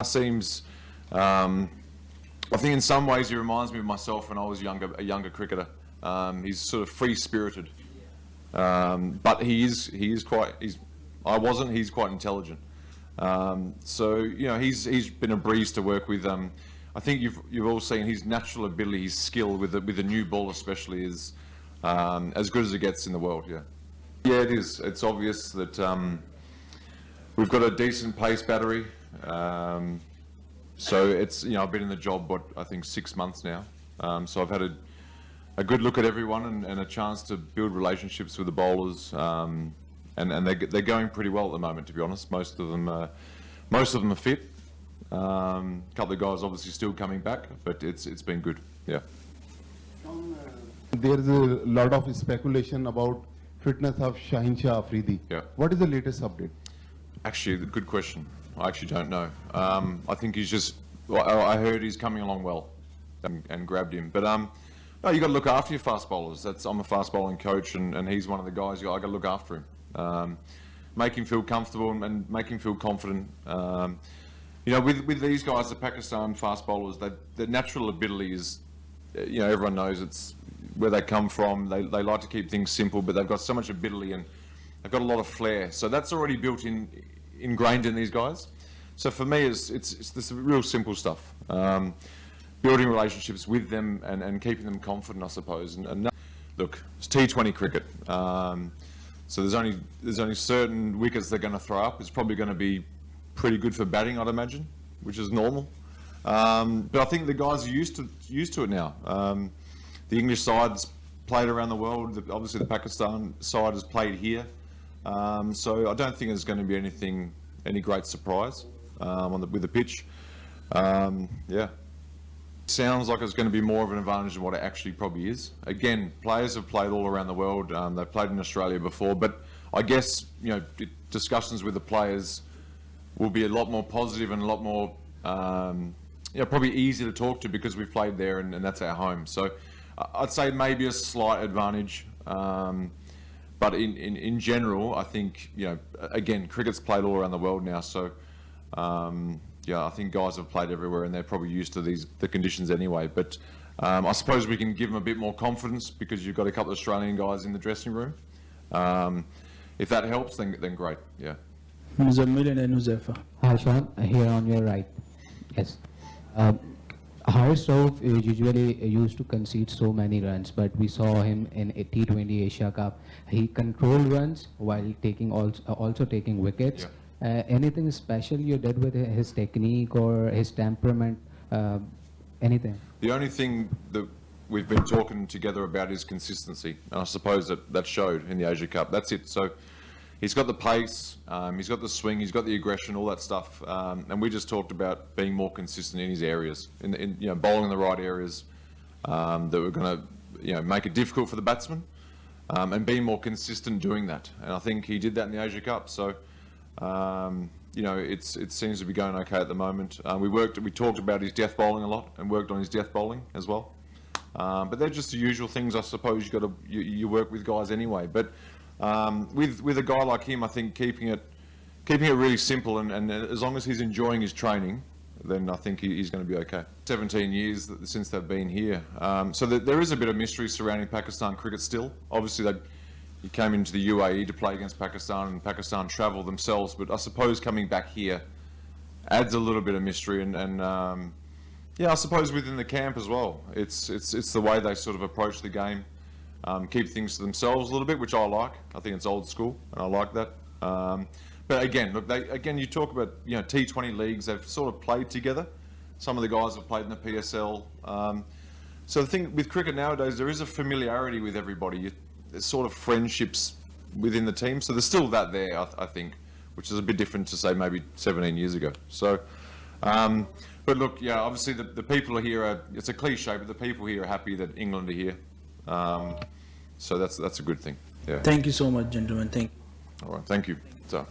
Naseem's, I think in some ways he reminds me of myself when I was a younger cricketer. He's sort of free-spirited, but he's quite intelligent. So you know he's been a breeze to work with. I think you've all seen his natural ability, his skill with the new ball especially is as good as it gets in the world. Yeah, it is. It's obvious that we've got a decent pace battery. So it's, you know, I've been in the job, I think 6 months now. So I've had a good look at everyone and a chance to build relationships with the bowlers. And they're going pretty well at the moment, to be honest. Most of them are fit. A couple of guys obviously still coming back, but it's been good. Yeah. There is a lot of speculation about fitness of Shaun Shah Afridi. Yeah. What is the latest update? Actually, good question. I actually don't know. I think he's just. Well, I heard he's coming along well, and grabbed him. But no, you got to look after your fast bowlers. I'm a fast bowling coach, and he's one of the guys. I got to look after him, make him feel comfortable and make him feel confident. You know, with these guys, the Pakistan fast bowlers, their natural ability is, you know, everyone knows it's where they come from. They like to keep things simple, but they've got so much ability and they've got a lot of flair. So that's already ingrained in these guys. So for me, it's this real simple stuff. Building relationships with them and keeping them confident, I suppose. And look, it's T20 cricket. So there's only certain wickets they're going to throw up. It's probably going to be pretty good for batting, I'd imagine, which is normal. But I think the guys are used to it now. The English side's played around the world. Obviously, the Pakistan side has played here. So I don't think there's going to be any great surprise with the pitch. Yeah, sounds like it's going to be more of an advantage than what it actually probably is. Again, players have played all around the world. They've played in Australia before, but I guess, you know, discussions with the players will be a lot more positive and a lot more, you know, probably easier to talk to because we've played there and that's our home. So I'd say maybe a slight advantage. But in general, I think, you know, again, cricket's played all around the world now, so yeah, I think guys have played everywhere and they're probably used to the conditions anyway. But I suppose we can give them a bit more confidence because you've got a couple of Australian guys in the dressing room. If that helps, then great. Yeah. Hi, Shaun. Here on your right. Yes. Howard Stove usually used to concede so many runs, but we saw him in a T20 Asia Cup. He controlled runs while also taking wickets. Yeah. Anything special you did with his technique or his temperament? Anything? The only thing that we've been talking together about is consistency, and I suppose that showed in the Asia Cup. That's it. So he's got the pace, he's got the swing, he's got the aggression, all that stuff, and we just talked about being more consistent in his areas, in you know, bowling in the right areas that were going to, you know, make it difficult for the batsman, and being more consistent doing that. And I think he did that in the Asia Cup. So you know, it seems to be going okay at the moment. We talked about his death bowling a lot and worked on his death bowling as well. But they're just the usual things, I suppose. You work with guys anyway, but. With a guy like him, I think keeping it really simple and as long as he's enjoying his training, then I think he's going to be okay. 17 years since they've been here, so there is a bit of mystery surrounding Pakistan cricket still. Obviously, he came into the UAE to play against Pakistan, and Pakistan travel themselves. But I suppose coming back here adds a little bit of mystery, and yeah, I suppose within the camp as well. It's the way they sort of approach the game. Keep things to themselves a little bit, which I like. I think it's old school, and I like that. But again, look, you talk about, you know, T20 leagues. They've sort of played together. Some of the guys have played in the PSL. So the thing with cricket nowadays, there is a familiarity with everybody. There's sort of friendships within the team. So there's still that there, I think, which is a bit different to say maybe 17 years ago. So, but look, yeah, obviously the people are here. It's a cliche, but the people here are happy that England are here. So that's a good thing. Yeah. Thank you so much, gentlemen. Thank you. All right. Thank you. So.